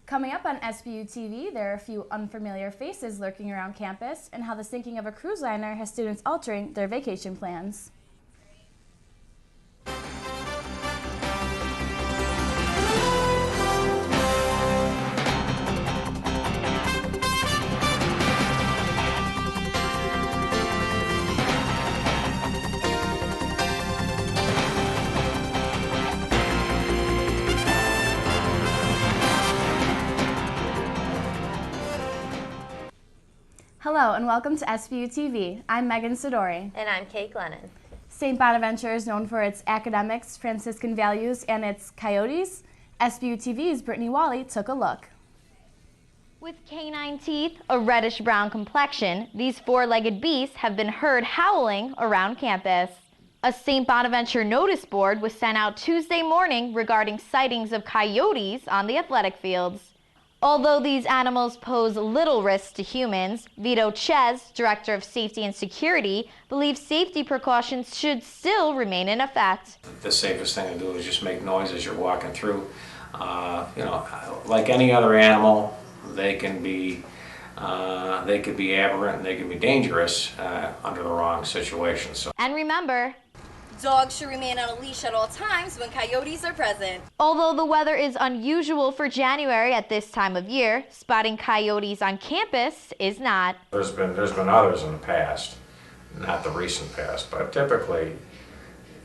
Coming up on SBU-TV, there are a few unfamiliar faces lurking around campus and how the sinking of a cruise liner has students altering their vacation plans. Hello and welcome to SBU-TV. I'm Megan Sidori. And I'm Kate Glennon. St. Bonaventure is known for its academics, Franciscan values, and its coyotes. SBU-TV's Brittany Whalley took a look. With canine teeth, a reddish-brown complexion, these four-legged beasts have been heard howling around campus. A St. Bonaventure notice board was sent out Tuesday morning regarding sightings of coyotes on the athletic fields. Although these animals pose little risk to humans, Vito Ches, Director of Safety and Security, believes safety precautions should still remain in effect. The safest thing to do is just make noise as you're walking through. Like any other animal, they could be aberrant and they can be dangerous under the wrong situation. And remember, dogs should remain on a leash at all times when coyotes are present. Although the weather is unusual for January at this time of year, spotting coyotes on campus is not. There's been others in the past, not the recent past, but typically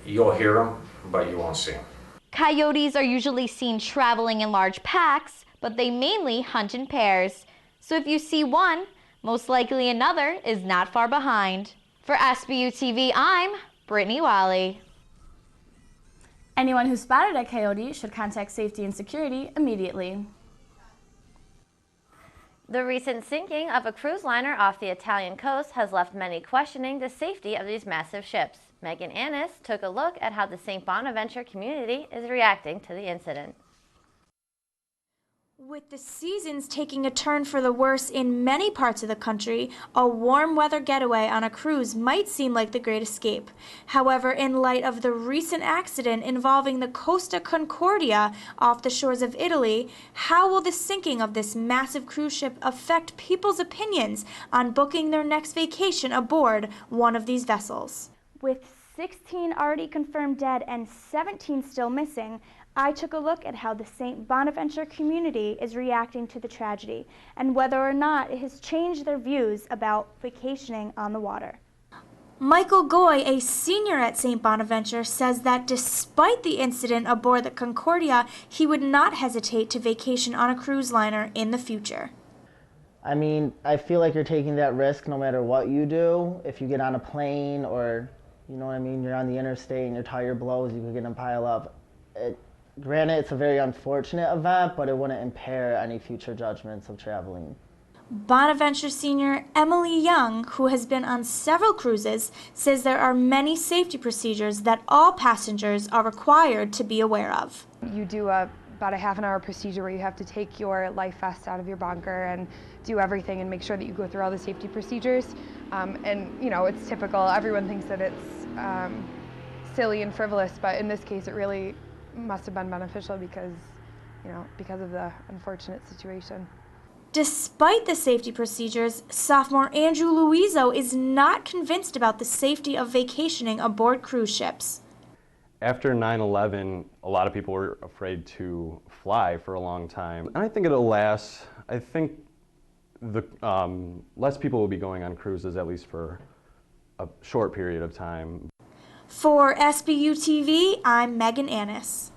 you'll hear them, but you won't see them. Coyotes are usually seen traveling in large packs, but they mainly hunt in pairs. So if you see one, most likely another is not far behind. For SBU-TV, I'm Brittany Whalley. Anyone who spotted a coyote should contact Safety and Security immediately. The recent sinking of a cruise liner off the Italian coast has left many questioning the safety of these massive ships. Megan Annis took a look at how the St. Bonaventure community is reacting to the incident. With the seasons taking a turn for the worse in many parts of the country, a warm weather getaway on a cruise might seem like the great escape. However, in light of the recent accident involving the Costa Concordia off the shores of Italy, how will the sinking of this massive cruise ship affect people's opinions on booking their next vacation aboard one of these vessels? With 16 already confirmed dead and 17 still missing, I took a look at how the St. Bonaventure community is reacting to the tragedy and whether or not it has changed their views about vacationing on the water. Michael Goy, a senior at St. Bonaventure, says that despite the incident aboard the Concordia, he would not hesitate to vacation on a cruise liner in the future. I mean, I feel like you're taking that risk no matter what you do. If you get on a plane or, you know what I mean, you're on the interstate and your tire blows, you could get in a pile up. Granted, it's a very unfortunate event, but it wouldn't impair any future judgments of traveling. Bonaventure senior Emily Young, who has been on several cruises, says there are many safety procedures that all passengers are required to be aware of. You do about a half-an-hour procedure where you have to take your life vest out of your bunker and do everything and make sure that you go through all the safety procedures. And, you know, it's typical. Everyone thinks that it's silly and frivolous, but in this case it really must have been beneficial because of the unfortunate situation. Despite the safety procedures, sophomore Andrew Luizo is not convinced about the safety of vacationing aboard cruise ships. After 9/11, a lot of people were afraid to fly for a long time. And I think it'll last. I think less people will be going on cruises, at least for a short period of time. For SBU-TV, I'm Megan Annis.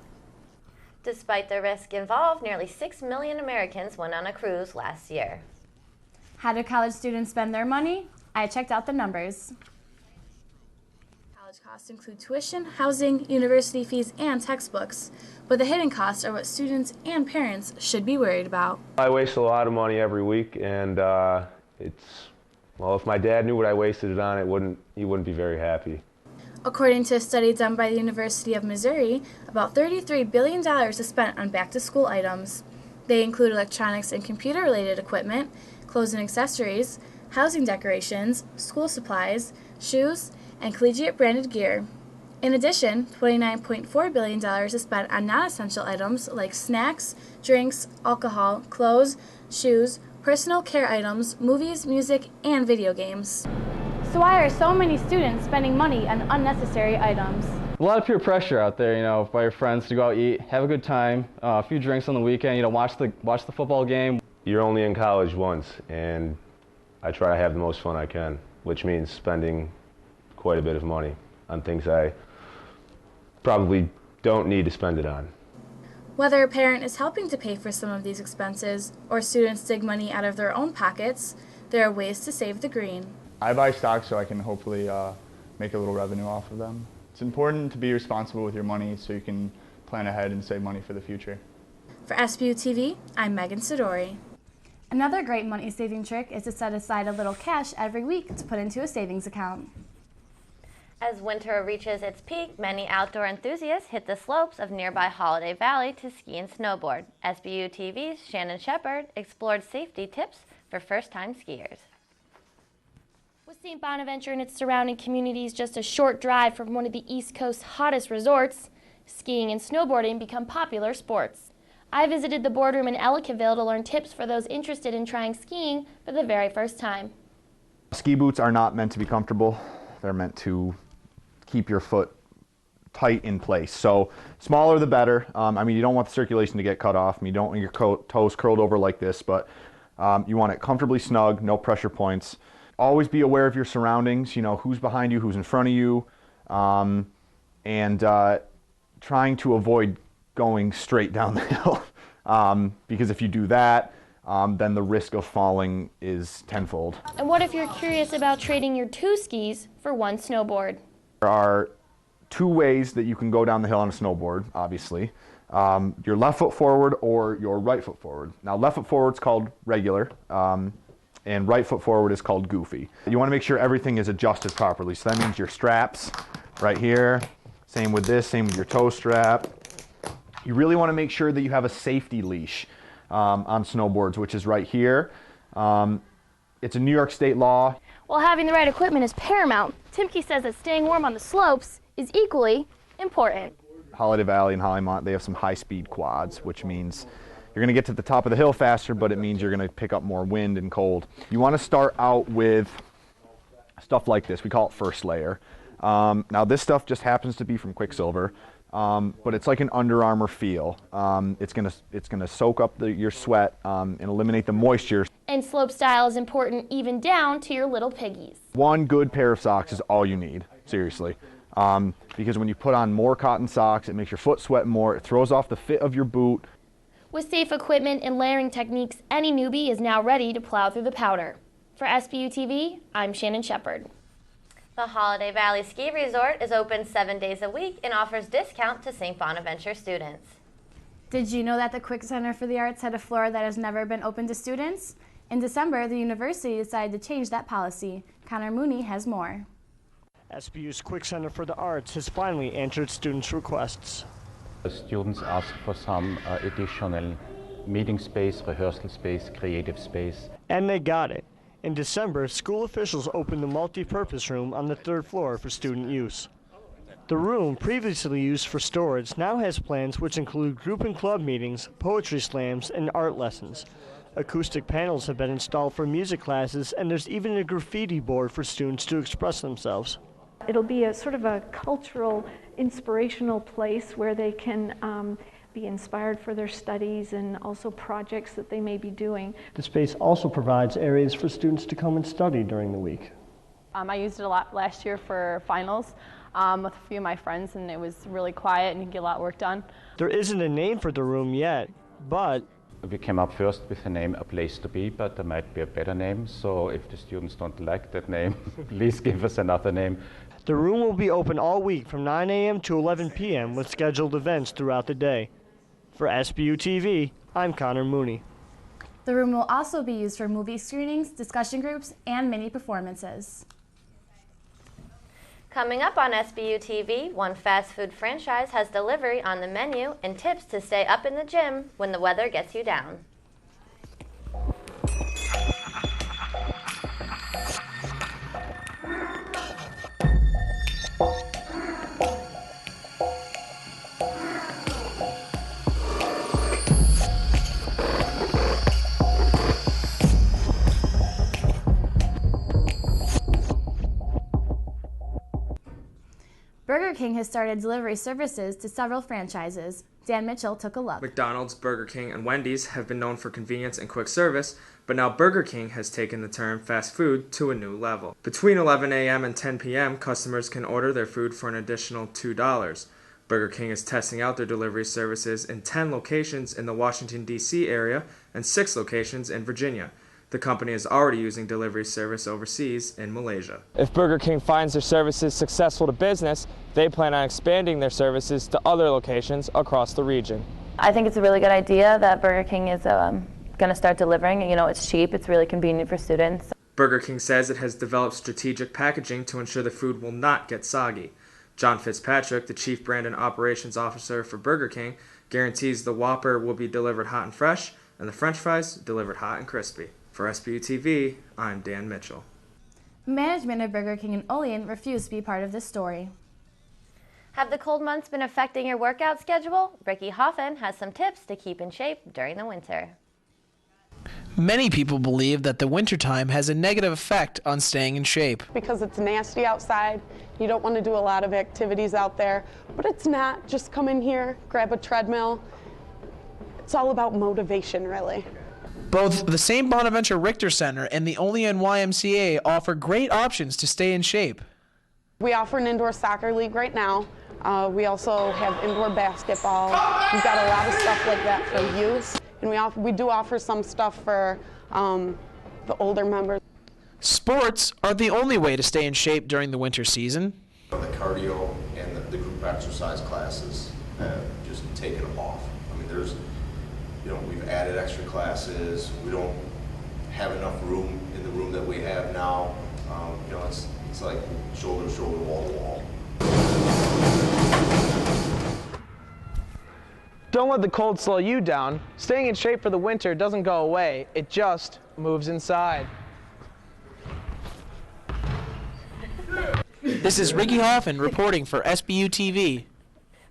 Despite the risk involved, nearly 6 million Americans went on a cruise last year. How do college students spend their money? I checked out the numbers. College costs include tuition, housing, university fees, and textbooks. But the hidden costs are what students and parents should be worried about. I waste a lot of money every week, and if my dad knew what I wasted it on, he wouldn't be very happy. According to a study done by the University of Missouri, about $33 billion is spent on back-to-school items. They include electronics and computer-related equipment, clothes and accessories, housing decorations, school supplies, shoes, and collegiate branded gear. In addition, $29.4 billion is spent on non-essential items like snacks, drinks, alcohol, clothes, shoes, personal care items, movies, music, and video games. So why are so many students spending money on unnecessary items? A lot of peer pressure out there, by your friends to go out, eat, have a good time, a few drinks on the weekend, watch the football game. You're only in college once, and I try to have the most fun I can, which means spending quite a bit of money on things I probably don't need to spend it on. Whether a parent is helping to pay for some of these expenses or students dig money out of their own pockets, there are ways to save the green. I buy stocks so I can hopefully make a little revenue off of them. It's important to be responsible with your money so you can plan ahead and save money for the future. For SBU-TV, I'm Megan Sidori. Another great money-saving trick is to set aside a little cash every week to put into a savings account. As winter reaches its peak, many outdoor enthusiasts hit the slopes of nearby Holiday Valley to ski and snowboard. SBU-TV's Shannon Shepard explored safety tips for first-time skiers. With St. Bonaventure and its surrounding communities just a short drive from one of the East Coast's hottest resorts, skiing and snowboarding become popular sports. I visited the boardroom in Ellicottville to learn tips for those interested in trying skiing for the very first time. Ski boots are not meant to be comfortable. They're meant to keep your foot tight in place. So smaller the better. You don't want the circulation to get cut off. You don't want your toes curled over like this, but you want it comfortably snug, no pressure points. Always be aware of your surroundings, who's behind you, who's in front of you, and trying to avoid going straight down the hill. Because if you do that, then the risk of falling is tenfold. And what if you're curious about trading your 2 skis for 1 snowboard? There are 2 ways that you can go down the hill on a snowboard, obviously. Your left foot forward or your right foot forward. Now, left foot forward is called regular, and right foot forward is called goofy. You want to make sure everything is adjusted properly. So that means your straps right here, same with this, same with your toe strap. You really want to make sure that you have a safety leash on snowboards, which is right here. It's a New York State law. While having the right equipment is paramount, Timkey says that staying warm on the slopes is equally important. Holiday Valley and Hollymont, they have some high-speed quads, which means you're going to get to the top of the hill faster, but it means you're going to pick up more wind and cold. You want to start out with stuff like this. We call it first layer. Now this stuff just happens to be from Quicksilver, but it's like an Under Armour feel. It's gonna soak up your sweat and eliminate the moisture. And slope style is important even down to your little piggies. 1 good pair of socks is all you need, seriously. Because when you put on more cotton socks, it makes your foot sweat more, it throws off the fit of your boot. With safe equipment and layering techniques, any newbie is now ready to plow through the powder. For SBU-TV, I'm Shannon Shepard. The Holiday Valley Ski Resort is open 7 days a week and offers discount to St. Bonaventure students. Did you know that the Quick Center for the Arts had a floor that has never been open to students? In December, the university decided to change that policy. Conor Mooney has more. SBU's Quick Center for the Arts has finally answered students' requests. The students asked for some additional meeting space, rehearsal space, creative space. And they got it. In December, school officials opened the multi-purpose room on the 3rd floor for student use. The room, previously used for storage, now has plans which include group and club meetings, poetry slams, and art lessons. Acoustic panels have been installed for music classes, and there's even a graffiti board for students to express themselves. It'll be a sort of a cultural, inspirational place where they can be inspired for their studies and also projects that they may be doing. The space also provides areas for students to come and study during the week. I used it a lot last year for finals with a few of my friends, and it was really quiet and you can get a lot of work done. There isn't a name for the room yet, but we came up first with the name A Place to Be, but there might be a better name, so if the students don't like that name, please give us another name. The room will be open all week from 9 a.m. to 11 p.m. with scheduled events throughout the day. For SBU-TV, I'm Conor Mooney. The room will also be used for movie screenings, discussion groups, and mini performances. Coming up on SBU-TV, one fast food franchise has delivery on the menu and tips to stay up in the gym when the weather gets you down. Burger King has started delivery services to several franchises. Dan Mitchell took a look. McDonald's, Burger King, and Wendy's have been known for convenience and quick service, but now Burger King has taken the term fast food to a new level. Between 11 a.m. and 10 p.m., customers can order their food for an additional $2. Burger King is testing out their delivery services in 10 locations in the Washington, D.C. area and 6 locations in Virginia. The company is already using delivery service overseas in Malaysia. If Burger King finds their services successful to business, they plan on expanding their services to other locations across the region. I think it's a really good idea that Burger King is going to start delivering. You know, it's cheap, it's really convenient for students. Burger King says it has developed strategic packaging to ensure the food will not get soggy. John Fitzpatrick, the Chief Brand and Operations Officer for Burger King, guarantees the Whopper will be delivered hot and fresh, and the French fries delivered hot and crispy. For SBU-TV, I'm Dan Mitchell. Management of Burger King and Olean refused to be part of this story. Have the cold months been affecting your workout schedule? Ricky Hoffend has some tips to keep in shape during the winter. Many people believe that the wintertime has a negative effect on staying in shape. Because it's nasty outside, you don't want to do a lot of activities out there, but it's not. Just come in here, grab a treadmill. It's all about motivation, really. Both the St. Bonaventure Richter Center and the Olean YMCA offer great options to stay in shape. We offer an indoor soccer league right now. We also have indoor basketball. We've got a lot of stuff like that for youth. And we do offer some stuff for the older members. Sports are the only way to stay in shape during the winter season. The cardio and the group exercise classes have just taken off. I mean, we've added extra classes. We don't have enough room in the room that we have now. It's like shoulder to shoulder, wall to wall. Don't let the cold slow you down. Staying in shape for the winter doesn't go away, it just moves inside. This is Ricky Hoffend reporting for SBU-TV.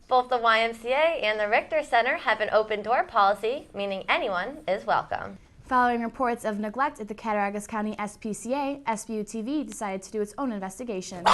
Both the YMCA and the Richter Center have an open door policy, meaning anyone is welcome. Following reports of neglect at the Cattaraugus County SPCA, SBU-TV decided to do its own investigation.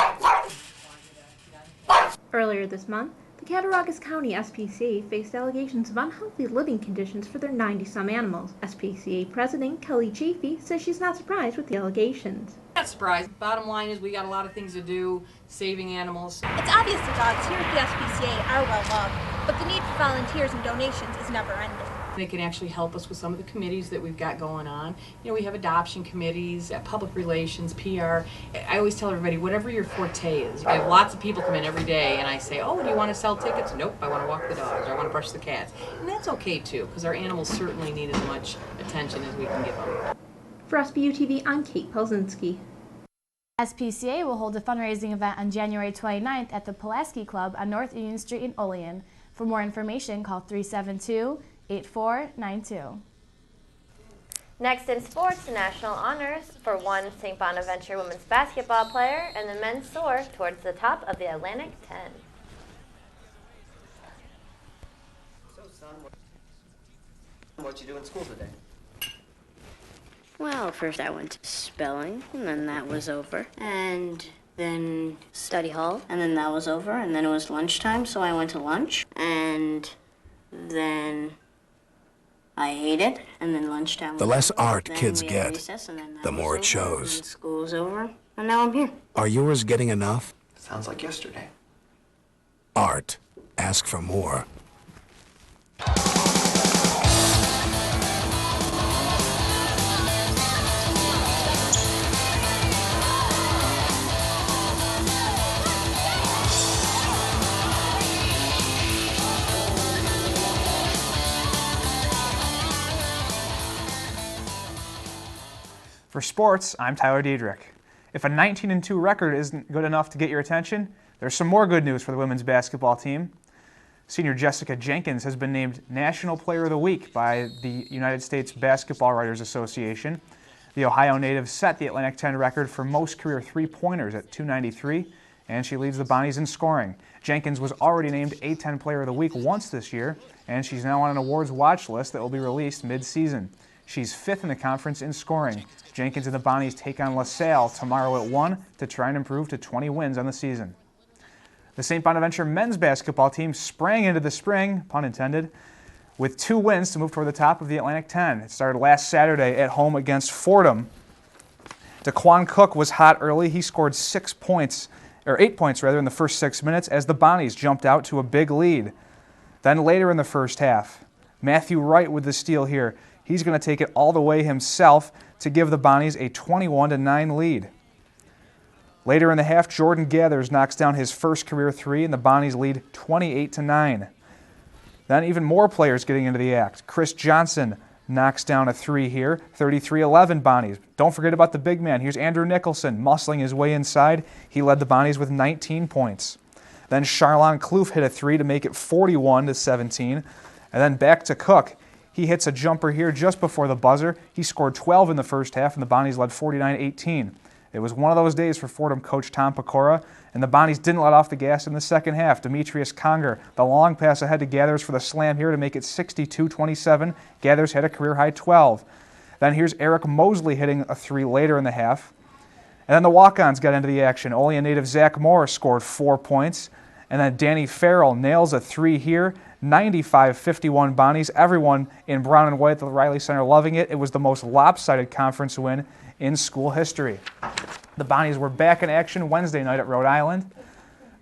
Earlier this month, the Cattaraugus County SPCA faced allegations of unhealthy living conditions for their 90-some animals. SPCA President Kelly Chafee says she's not surprised with the allegations. Not surprised. Bottom line is we got a lot of things to do, saving animals. It's obvious the dogs here at the SPCA are well loved, but the need for volunteers and donations is never ending. They can actually help us with some of the committees that we've got going on. You know, we have adoption committees, public relations, PR. I always tell everybody, whatever your forte is. I have lots of people come in every day and I say, oh, do you want to sell tickets? Nope, I want to walk the dogs, or I want to brush the cats. And that's okay too, because our animals certainly need as much attention as we can give them. For SBU-TV, I'm Kate Pelczynski. SPCA will hold a fundraising event on January 29th at the Pulaski Club on North Union Street in Olean. For more information, call 372-8492. Next in sports, national honors for one St. Bonaventure women's basketball player, and the men soar towards the top of the Atlantic 10. So, son, what you do in school today? Well, first I went to spelling, and then that was over. And then study hall, and then that was over. And then it was lunchtime, so I went to lunch. And then I ate it, and then lunchtime was The less over. art Then kids we had get, recess, and then that the was more it over, shows. And then school was over, and now I'm here. Are yours getting enough? Sounds like yesterday. Art. Ask for more. For sports, I'm Tyler Diedrich. If a 19-2 record isn't good enough to get your attention, there's some more good news for the women's basketball team. Senior Jessica Jenkins has been named National Player of the Week by the United States Basketball Writers Association. The Ohio native set the Atlantic 10 record for most career three-pointers at 293, and she leads the Bonnies in scoring. Jenkins was already named A10 Player of the Week once this year, and she's now on an awards watch list that will be released mid-season. She's fifth in the conference in scoring. Jenkins and the Bonnies take on LaSalle tomorrow at 1 to try and improve to 20 wins on the season. The St. Bonaventure men's basketball team sprang into the spring, pun intended, with 2 wins to move toward the top of the Atlantic 10. It started last Saturday at home against Fordham. Daquan Cook was hot early. He scored 8 points in the first 6 minutes as the Bonnies jumped out to a big lead. Then later in the first half, Matthew Wright with the steal here. He's going to take it all the way himself to give the Bonnies a 21-9 lead. Later in the half, Jordan Gathers knocks down his first career 3, and the Bonnies lead 28-9. Then even more players getting into the act. Chris Johnson knocks down a 3 here, 33-11 Bonnies. Don't forget about the big man. Here's Andrew Nicholson muscling his way inside. He led the Bonnies with 19 points. Then Charlon Kloof hit a 3 to make it 41-17. And then back to Cook. He hits a jumper here just before the buzzer. He scored 12 in the first half, and the Bonnies led 49-18. It was one of those days for Fordham coach Tom Pecora, and the Bonnies didn't let off the gas in the second half. Demetrius Conger, the long pass ahead to Gathers for the slam here to make it 62-27. Gathers had a career-high 12. Then here's Eric Mosley hitting a 3 later in the half. And then the walk-ons got into the action. Olean native Zach Moore scored 4 points. And then Danny Farrell nails a 3 here. 95-51 Bonnies. Everyone in brown and white at the Riley Center loving it. It was the most lopsided conference win in school history. The Bonnies were back in action Wednesday night at Rhode Island.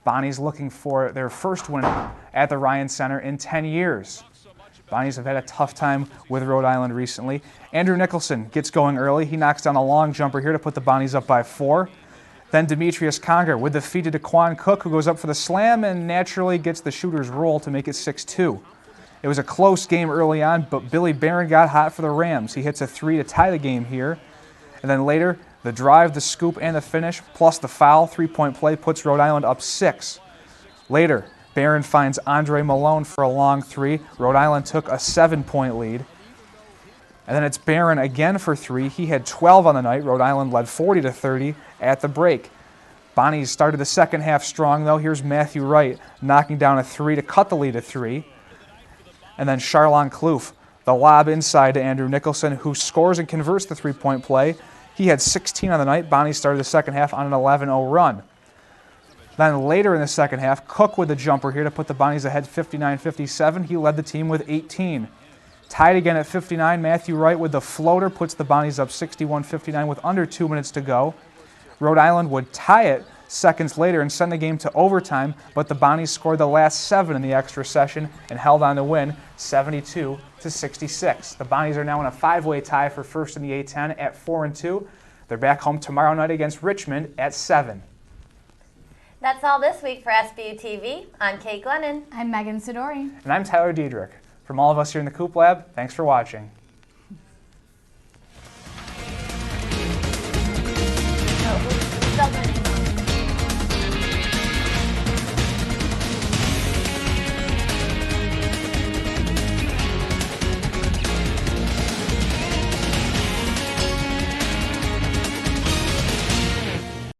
Bonnies looking for their first win at the Ryan Center in 10 years. Bonnies have had a tough time with Rhode Island recently. Andrew Nicholson gets going early. He knocks down a long jumper here to put the Bonnies up by 4. Then Demetrius Conger with the feed to Daquan Cook, who goes up for the slam and naturally gets the shooter's roll to make it 6-2. It was a close game early on, but Billy Barron got hot for the Rams. He hits a 3 to tie the game here. And then later, the drive, the scoop, and the finish, plus the foul, 3-point play, puts Rhode Island up 6. Later, Barron finds Andre Malone for a long 3. Rhode Island took a 7-point lead. And then it's Barron again for 3. He had 12 on the night. Rhode Island led 40-30 at the break. Bonnies started the second half strong, though. Here's Matthew Wright knocking down a 3 to cut the lead to 3. And then Charlon Kloof, the lob inside to Andrew Nicholson, who scores and converts the 3-point play. He had 16 on the night. Bonnies started the second half on an 11-0 run. Then later in the second half, Cook with the jumper here to put the Bonnies ahead 59-57. He led the team with 18. Tied again at 59, Matthew Wright with the floater puts the Bonnies up 61-59 with under 2 minutes to go. Rhode Island would tie it seconds later and send the game to overtime, but the Bonnies scored the last 7 in the extra session and held on to win 72-66. The Bonnies are now in a 5-way tie for first in the A-10 at 4-2. They're back home tomorrow night against Richmond at 7. That's all this week for SBU-TV. I'm Kate Glennon. I'm Megan Sidori. And I'm Tyler Diedrich. From all of us here in the Coop Lab, thanks for watching.